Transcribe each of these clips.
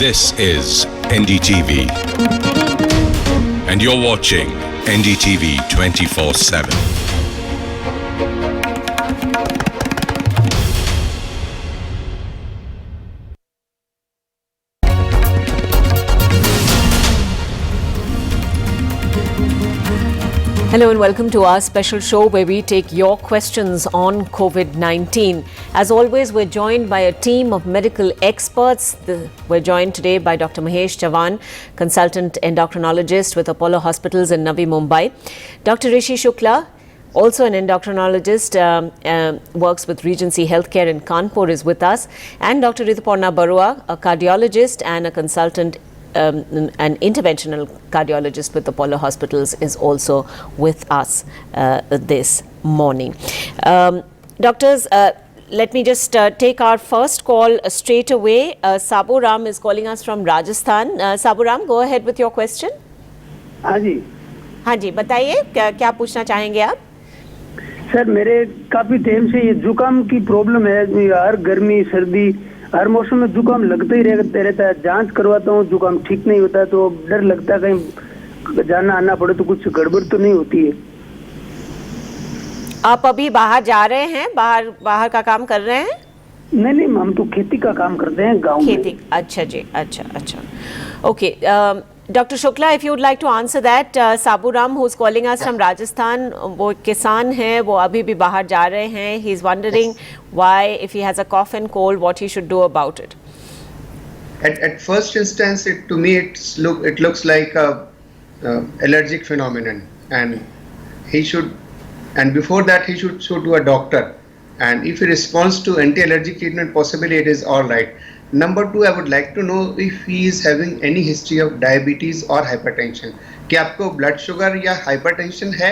This is NDTV. And you're watching NDTV 24/7. Hello and welcome to our special show where we take your questions on COVID-19. As always, we're joined by a team of medical experts. We're joined today by Dr. Mahesh Chavan, consultant endocrinologist with Apollo Hospitals in Navi Mumbai. Dr. Rishi Shukla, also an endocrinologist, works with Regency Healthcare in Kanpur, is with us. And Dr. Rituparna Barua, a cardiologist and a consultant an interventional cardiologist with Apollo Hospitals, is also with us this morning. Doctors, let me just take our first call straight away. Sabu Ram is calling us from Rajasthan. Sabu Ram, go ahead with your question. हाँ जी बताइए क्या पूछना चाहेंगे आप? Sir, मेरे काफी time से ये जुकाम की प्रॉब्लम है। हर गर्मी सर्दी हर मौसम में जुकाम लगता ही रहता है। जांच करवाता हूँ, जुकाम ठीक नहीं होता, तो डर लगता है कहीं जाना आना पड़े तो कुछ गड़बड़ तो नहीं होती है। आप अभी बाहर जा रहे हैं? बाहर का काम कर रहे हैं? नहीं, हम तो खेती का काम करते हैं गांव में। खेती, अच्छा जी, अच्छा। Okay, Dr. Shukla, if you would like to answer that, Sabu Ram, who's calling us from Rajasthan, वो किसान है, वो अभी भी बाहर जा रहे हैं. He's wondering why, if he has a cough and cold, what he should do about it. At first instance, to me it looks like a allergic phenomenon, and before that he should go to a doctor, and if he responds to anti-allergic treatment, possibly it is all right. Number 2, I would like to know if he is having any history of diabetes or hypertension. क्या आपको blood sugar या hypertension है?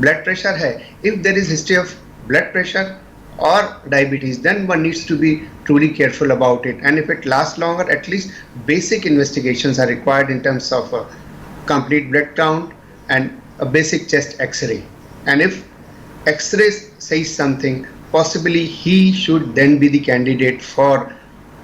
Blood pressure है? If there is history of blood pressure or diabetes, then one needs to be truly careful about it. And if it lasts longer, at least basic investigations are required in terms of a complete blood count and a basic chest X-ray. And if X-ray says something, possibly he should then be the candidate for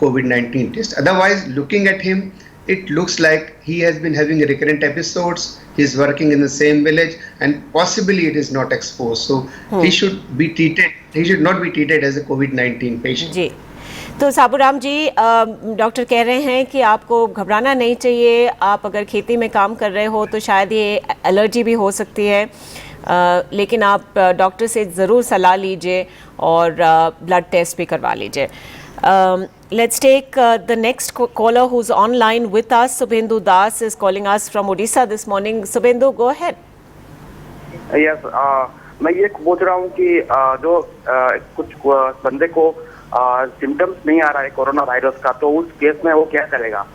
COVID-19 test. Otherwise, looking at him, it looks like he has been having recurrent episodes. He's working in the same village, and possibly it is not exposed. So he should be treated. He should not be treated as a COVID-19 patient. जी, तो साबू Ram ji, doctor कह रहे हैं कि आपको घबराना नहीं चाहिए. आप अगर खेती में काम कर रहे हो तो शायद ये एलर्जी भी हो सकती है, लेकिन आप डॉक्टर से ज़रूर सलाह लीजिए और ब्लड टेस्ट भी करवा लीजिए. Let's take the next caller who's online with us. Subhendu Das is calling us from Odisha this morning. Subhendu, go ahead. Yes, मैं ये पूछ रहा हूँ कि जो कुछ बंदे को सिम्टम्स नहीं आ रहा है कोरोना वायरस का, तो उस केस में वो क्या करेगा?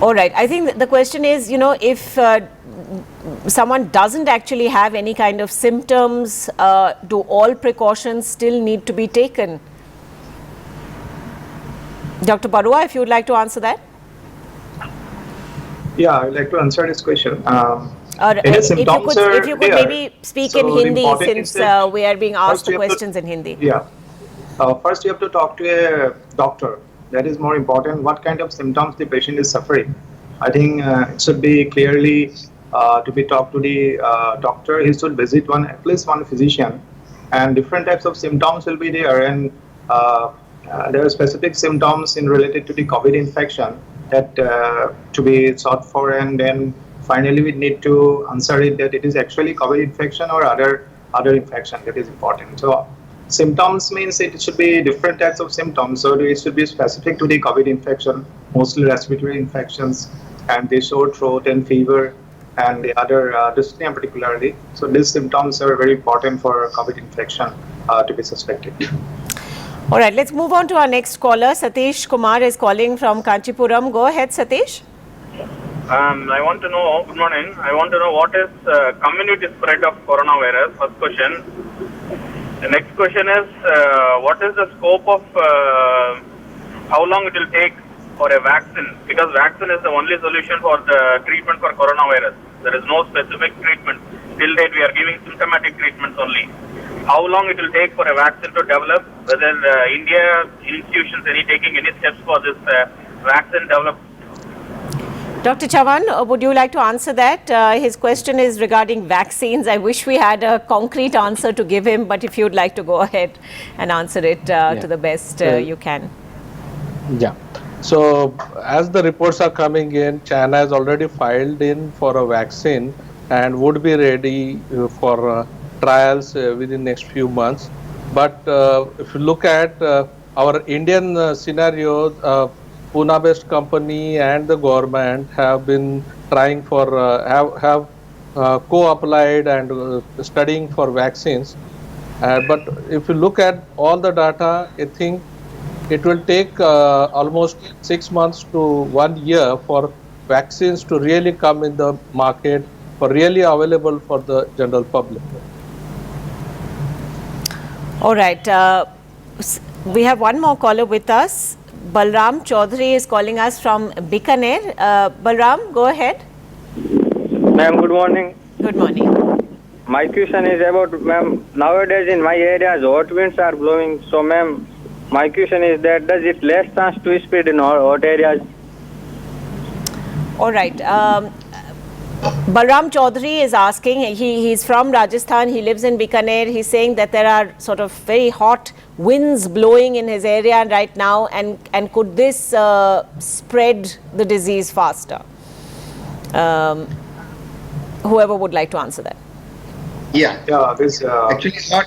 All right. I think the question is, if someone doesn't actually have any kind of symptoms, do all precautions still need to be taken? Dr. Barua, if you would like to answer that. Yeah, I would like to answer this question. If you could maybe speak in Hindi, since we are being asked the questions in Hindi. Yeah. First, you have to talk to a doctor. That is more important. What kind of symptoms the patient is suffering? I think it should be clearly to be talked to the doctor. He should visit at least one physician, and different types of symptoms will be there. And there are specific symptoms related to the COVID infection that to be sought for, and then finally we need to answer it that it is actually COVID infection or other infection. That is important. So symptoms means it should be different types of symptoms. So it should be specific to the COVID infection, mostly respiratory infections, and the sore throat and fever, and the other dyspnea particularly. So these symptoms are very important for COVID infection to be suspected. All right, let's move on to our next caller. Satish Kumar is calling from Kanchipuram. Go ahead, Satish. I want to know, good morning, I want to know what is community spread of coronavirus, first question. The next question is, what is the scope of how long it will take for a vaccine? Because vaccine is the only solution for the treatment for coronavirus. There is no specific treatment. till date we are giving symptomatic treatments only. How long it will take for a vaccine to develop? Whether India institutions taking any steps for this vaccine development? Dr. Chavan, would you like to answer that? His question is regarding vaccines. I wish we had a concrete answer to give him, but if you'd like to go ahead and answer it to the best you can. Yeah. So as the reports are coming in, China has already filed in for a vaccine and would be ready for trials within next few months. But if you look at our Indian scenario, Pune-based company and the government have been trying for have co-applied and studying for vaccines. But if you look at all the data, I think it will take almost 6 months to 1 year for vaccines to really come in the market, for really available for the general public. All right. We have one more caller with us. Balram Chaudhary is calling us from Bikaner. Balram, go ahead. Ma'am, good morning. Good morning. My question is about, ma'am, nowadays in my areas hot winds are blowing. So, ma'am, my question is that does it less chance to spread in hot areas? All right. Balram Chaudhary is asking, he's from Rajasthan, he lives in Bikaner, he's saying that there are sort of very hot winds blowing in his area right now, and could this spread the disease faster? Whoever would like to answer that. Yeah. This Actually, hot.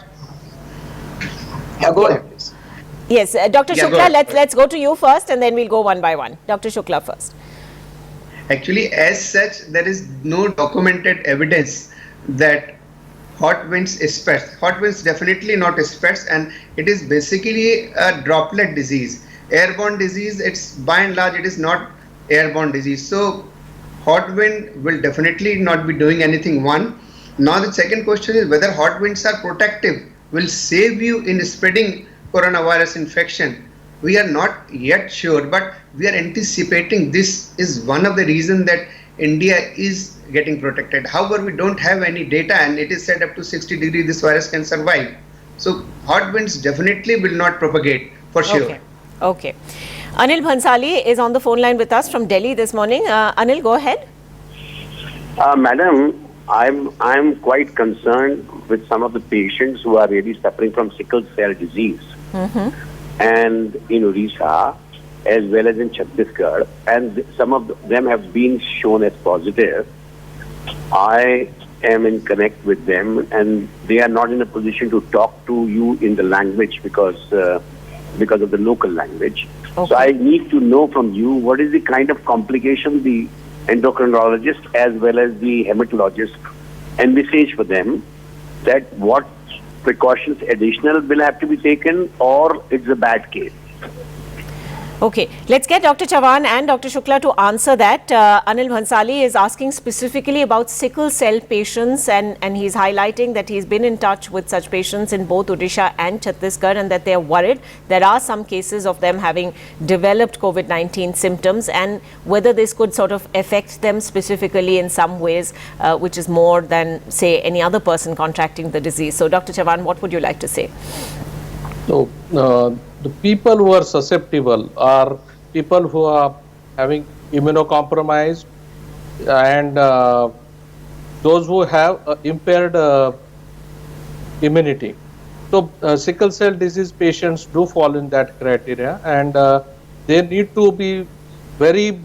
yeah, go ahead, please. Yes, Dr. Yeah, go Shukla, ahead. let's go to you first and then we'll go one by one. Dr. Shukla first. Actually, as such, there is no documented evidence that hot winds spreads. Hot winds definitely not spreads, and it is basically a droplet disease. Airborne disease, it's by and large, it is not airborne disease. So, hot wind will definitely not be doing anything, one. Now, the second question is whether hot winds are protective, will save you in spreading coronavirus infection. We are not yet sure, but we are anticipating this is one of the reasons that India is getting protected. However, we don't have any data, and it is said up to 60 degrees this virus can survive. So hot winds definitely will not propagate for sure. Okay. Anil Bhansali is on the phone line with us from Delhi this morning. Anil, go ahead. Madam, I'm quite concerned with some of the patients who are really suffering from sickle cell disease. And in Odisha, as well as in Chhattisgarh, and some of them have been shown as positive. I am in connect with them, and they are not in a position to talk to you in the language because of the local language. Okay. So I need to know from you what is the kind of complication the endocrinologist as well as the hematologist envisage for them, that what precautions additional will have to be taken, or it's a bad case. Okay, let's get Dr. Chavan and Dr. Shukla to answer that. Anil Bhansali is asking specifically about sickle cell patients, and he's highlighting that he's been in touch with such patients in both Odisha and Chhattisgarh, and that they are worried. There are some cases of them having developed COVID-19 symptoms, and whether this could sort of affect them specifically in some ways, which is more than, say, any other person contracting the disease. So, Dr. Chavan, what would you like to say? So, the people who are susceptible are people who are having immunocompromised, and those who have impaired immunity. So, sickle cell disease patients do fall in that criteria, and they need to be very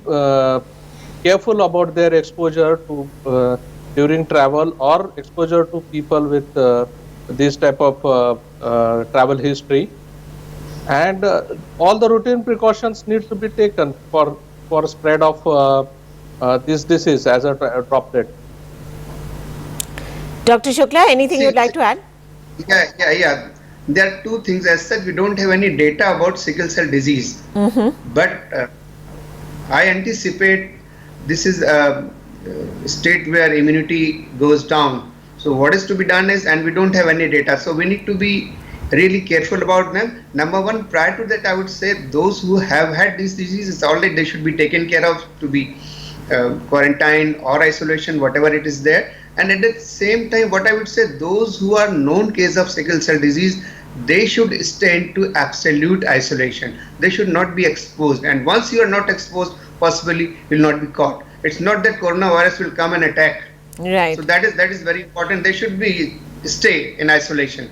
careful about their exposure to during travel, or exposure to people with this type of travel history. And all the routine precautions need to be taken for spread of this disease as a droplet. Dr. Shukla, anything you'd like to add? Yeah. There are two things. As such, we don't have any data about sickle cell disease. But I anticipate this is a state where immunity goes down. So what is to be done is, and we don't have any data, so we need to be really careful about them. Number one, prior to that, I would say those who have had this disease, it's already they should be taken care of, to be quarantined or isolation, whatever it is there. And at the same time, what I would say, those who are known case of sickle cell disease, they should stay into absolute isolation. They should not be exposed. And once you are not exposed, possibly you will not be caught. It's not that coronavirus will come and attack. Right. So that is very important. They should be stay in isolation.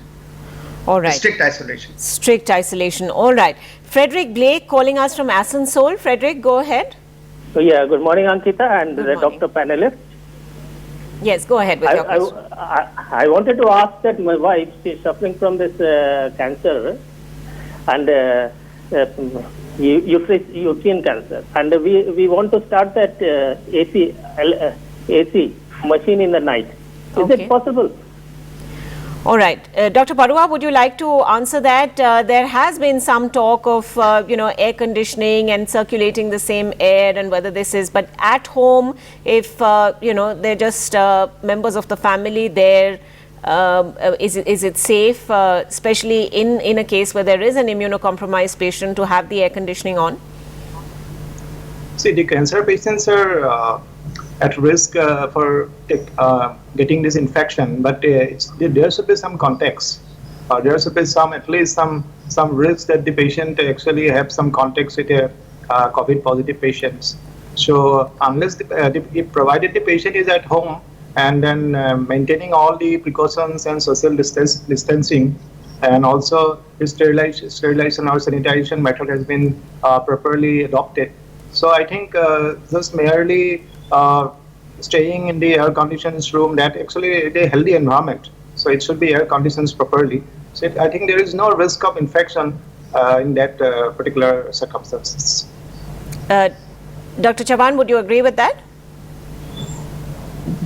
All right. Strict isolation. Strict isolation. All right. Frederick Blake calling us from Asansol. Frederick, go ahead. So yeah, good morning, Ankita and Good the morning. doctor panelist. Yes, go ahead with your question. I wanted to ask that my wife, she's suffering from this cancer and uterine cancer, and we want to start that AC machine in the night. Is Okay. it possible? All right. Dr. Parua, would you like to answer that? There has been some talk of, air conditioning and circulating the same air and whether this is, but at home, if, they're just members of the family there, is it safe, especially in a case where there is an immunocompromised patient, to have the air conditioning on? See, the cancer patients are at risk for getting this infection, but there should be some context. There should be at least some risk that the patient actually have some context with COVID positive patients. So unless if provided the patient is at home and then maintaining all the precautions and social distancing, and also sterilization or sanitization method has been properly adopted. So I think just merely staying in the air-conditioned room, that actually is a healthy environment. So it should be air-conditioned properly. So I think there is no risk of infection in that particular circumstances. Dr. Chavan, would you agree with that?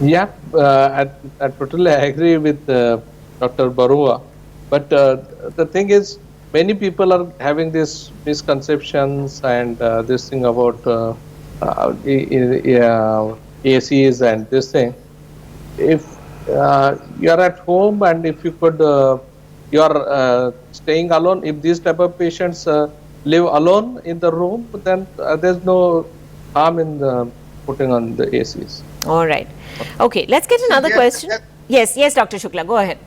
Yeah, I totally agree with Dr. Barua. But the thing is, many people are having these misconceptions and this thing about ACs and this thing. If you are at home and if you could, you are staying alone, if these type of patients live alone in the room, then there's no harm in putting on the ACs. All right. Okay, let's get another question. Yes, Dr. Shukla, go ahead.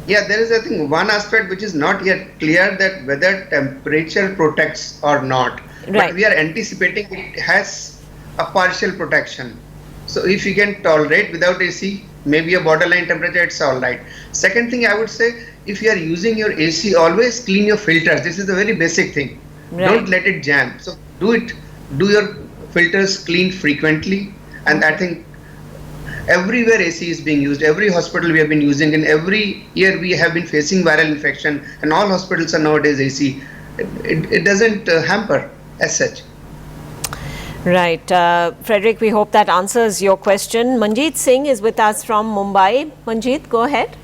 Yeah, there is, I think, one aspect which is not yet clear, that whether temperature protects or not. Right. But we are anticipating it has a partial protection. So if you can tolerate without AC, maybe a borderline temperature, it's all right. Second thing I would say, if you are using your AC, always clean your filters. This is a very basic thing. Right. Don't let it jam. So do your filters clean frequently. And I think everywhere AC is being used, every hospital we have been using, and every year we have been facing viral infection, and all hospitals are nowadays AC. It doesn't hamper as such. Right. Frederick, we hope that answers your question. Manjeet Singh is with us from Mumbai. Manjeet, go ahead.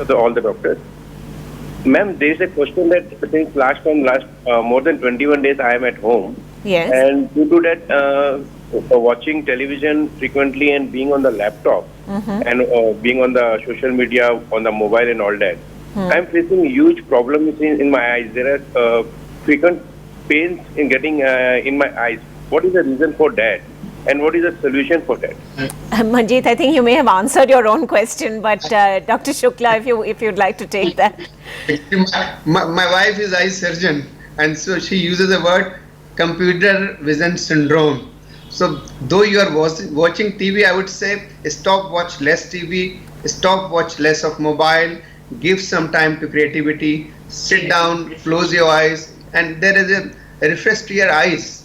All the doctors. Ma'am, there is a question that since last more than 21 days I am at home. Yes. And due to that, watching television frequently and being on the laptop and being on the social media, on the mobile and all that, I'm facing huge problems in my eyes. There are frequent pains in getting in my eyes. What is the reason for that? And what is the solution for that? Manjeet, I think you may have answered your own question, but Dr. Shukla, if you'd like to take that. My wife is eye surgeon, and so she uses the word computer vision syndrome. So though you are watching TV, I would say watch less TV, watch less of mobile, give some time to creativity, sit down, close your eyes, and there is a refresh to your eyes.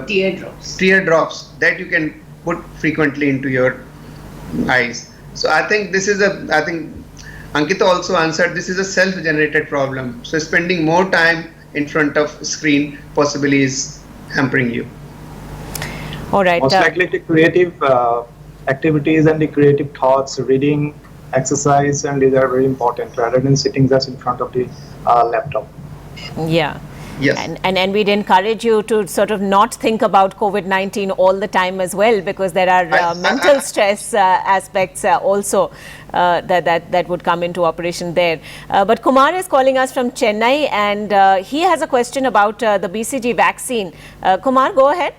Teardrops that you can put frequently into your eyes. So I think I think Ankita also answered, this is a self-generated problem. So spending more time in front of screen possibly is hampering you. All right. Most likely the creative activities and the creative thoughts, reading, exercise, and these are very important rather than sitting just in front of the laptop. Yeah. Yes. And we'd encourage you to sort of not think about COVID-19 all the time as well, because there are mental stress aspects also that would come into operation there. But Kumar is calling us from Chennai, and he has a question about the BCG vaccine. Kumar, go ahead.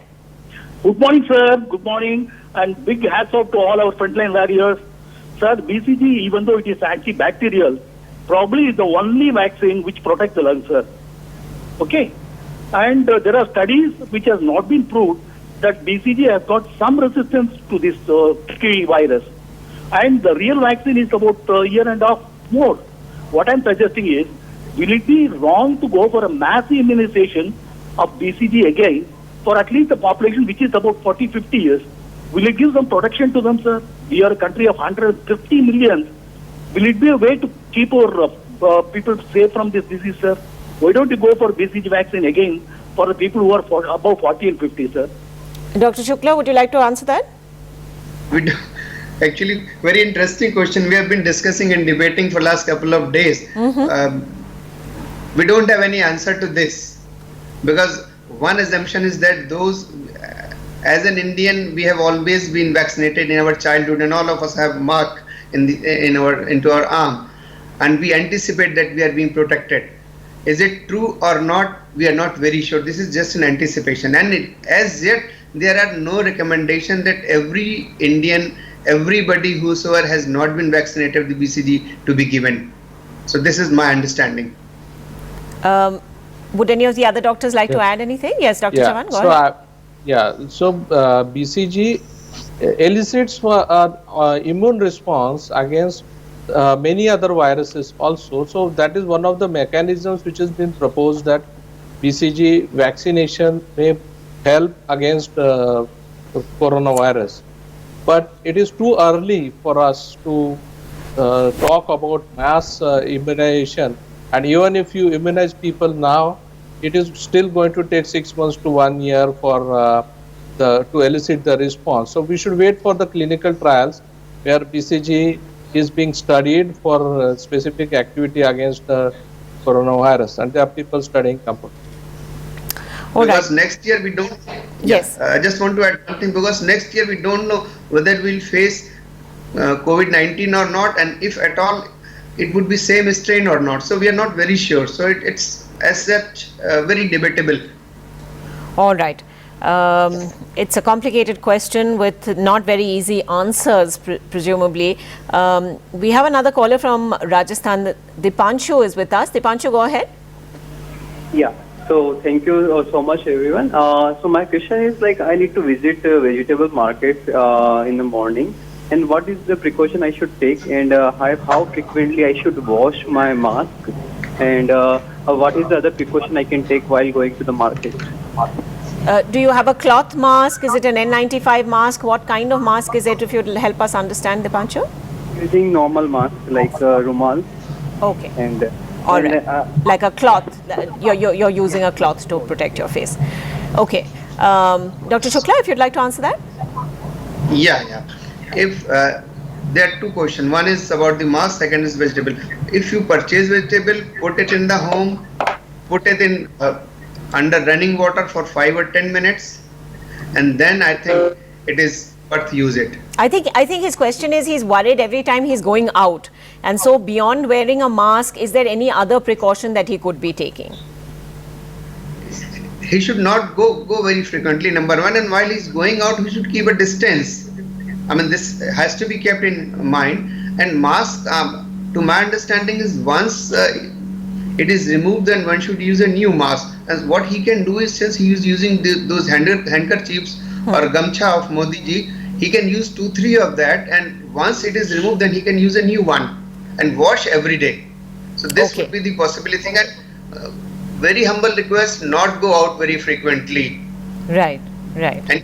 Good morning, sir. Good morning. and big hats off to all our frontline warriors. Sir, BCG, even though it is antibacterial, probably is the only vaccine which protects the lungs, sir. Okay? And there are studies which has not been proved that BCG has got some resistance to this key virus. And the real vaccine is about a year and a half more. What I'm suggesting is, will it be wrong to go for a mass immunization of BCG again for at least the population which is about 40-50 years? Will it give some protection to them, sir? We are a country of 150 million. Will it be a way to keep our people safe from this disease, sir? Why don't you go for BCG vaccine again for the people who are above 40 and 50, sir? Dr. Shukla, would you like to answer that? Actually, very interesting question. We have been discussing and debating for last couple of days. We don't have any answer to this, because one assumption is that those, as an Indian, we have always been vaccinated in our childhood, and all of us have mark into our arm, and we anticipate that we are being protected. Is it true or not? We are not very sure. This is just an anticipation, and as yet there are no recommendation that every Indian, everybody whosoever has not been vaccinated with BCG to be given. So this is my understanding. Would any of the other doctors like to add anything? Yes, Dr. Chavan, go ahead. So BCG elicits immune response against many other viruses also. So that is one of the mechanisms which has been proposed, that BCG vaccination may help against coronavirus. But it is too early for us to talk about mass immunization. And even if you immunize people now, it is still going to take 6 months to 1 year for to elicit the response. So we should wait for the clinical trials where BCG is being studied for specific activity against the coronavirus, and there are people studying compound. Because next year we don't. Yes. I just want to add something, because next year we don't know whether we'll face COVID-19 or not, and if at all it would be same strain or not. So we are not very sure. So it's as such very debatable. All right. It's a complicated question with not very easy answers, presumably. We have another caller from Rajasthan. Dipanshu is with us. Dipanshu, go ahead. Yeah. So thank you so much, everyone. So my question is, like, I need to visit vegetable markets in the morning, and what is the precaution I should take, and how frequently I should wash my mask, and what is the other precaution I can take while going to the market? Do you have a cloth mask? Is it an N95 mask? What kind of mask is it, if you'd help us understand, Dipanshu? Using normal mask like rumal. Okay. And all right. Like a cloth. You're using a cloth to protect your face. Okay. Dr. Shukla, if you'd like to answer that. Yeah. If there are two questions. One is about the mask. Second is vegetable. If you purchase vegetable, put it in the home. Put it in under running water for 5 or 10 minutes, and then I think it is worth use it. I think his question is, he's worried every time he's going out, and so beyond wearing a mask, is there any other precaution that he could be taking? He should not go very frequently, number one, and while he's going out, he should keep a distance. I mean, this has to be kept in mind. And mask, to my understanding, is once it is removed, then one should use a new mask. And what he can do is, since he is using those handkerchiefs or gamcha of Modi ji, he can use 2-3 of that, and once it is removed, then he can use a new one and wash every day. So this would be the possibility. And very humble request, not go out very frequently. Right. And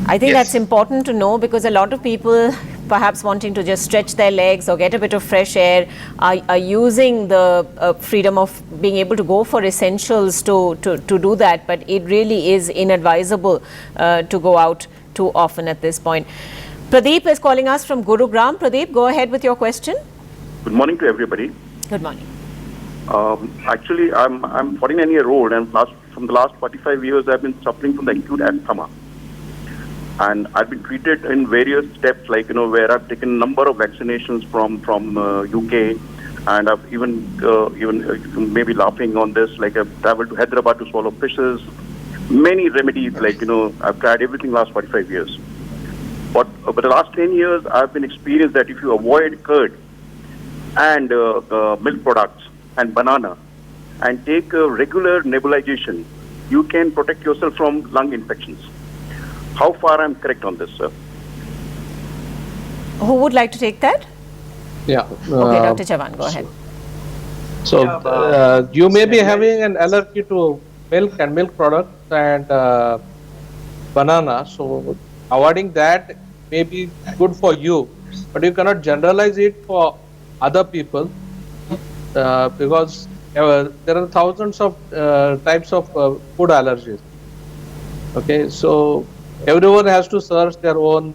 I think that's important to know, because a lot of people, perhaps wanting to just stretch their legs or get a bit of fresh air, are using the freedom of being able to go for essentials to do that. But it really is inadvisable to go out too often at this point. Pradeep is calling us from Gurugram. Pradeep, go ahead with your question. Good morning to everybody. Good morning. Actually, I'm 49-year-old, and from the last 45 years, I've been suffering from the acute asthma. And I've been treated in various steps, like, where I've taken a number of vaccinations from UK, and I've even maybe laughing on this, like I've traveled to Hyderabad to swallow fishes, many remedies, like, I've tried everything last 45 years. But over the last 10 years, I've been experienced that if you avoid curd and milk products and banana and take regular nebulization, you can protect yourself from lung infections. How far I'm correct on this, sir? Who would like to take that? Yeah. Okay, Dr. Chavan, go ahead. So you may be having an allergy to milk and milk products and banana. So avoiding that may be good for you, but you cannot generalize it for other people because there are thousands of types of food allergies. Okay, so everyone has to search their own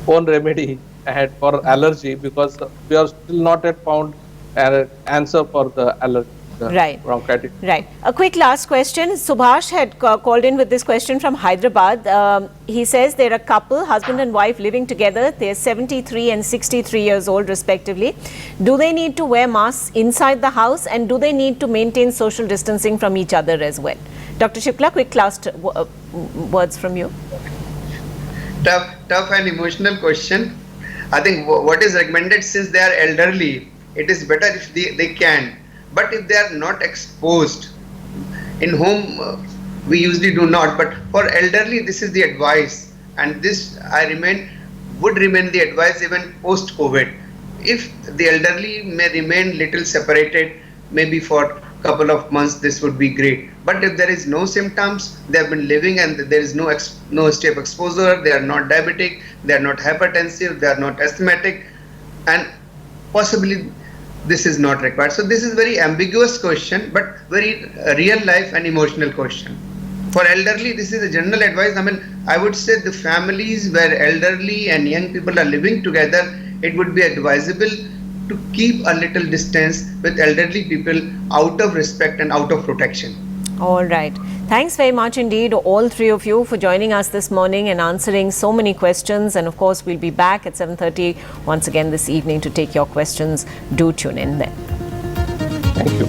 remedy and for allergy, because we are still not yet found an answer for the allergy. Right. Bronchitis. Right. A quick last question. Subhash had called in with this question from Hyderabad. He says they're a couple, husband and wife, living together. They're 73 and 63 years old respectively. Do they need to wear masks inside the house, and do they need to maintain social distancing from each other as well? Dr. Shukla, quick last words from you. Tough and emotional question. I think what is recommended, since they are elderly, it is better if they can. But if they are not exposed, in home we usually do not, but for elderly this is the advice, and this would remain the advice even post COVID. If the elderly may remain little separated, maybe for couple of months, this would be great. But if there is no symptoms, they have been living and there is no history of exposure, they are not diabetic, they are not hypertensive, they are not asthmatic, and possibly this is not required. So this is very ambiguous question, but very real life and emotional question. For elderly, this is a general advice. I mean, I would say the families where elderly and young people are living together, it would be advisable to keep a little distance with elderly people out of respect and out of protection. All right. Thanks very much indeed, all three of you, for joining us this morning and answering so many questions. And of course, we'll be back at 7:30 once again this evening to take your questions. Do tune in then. Thank you.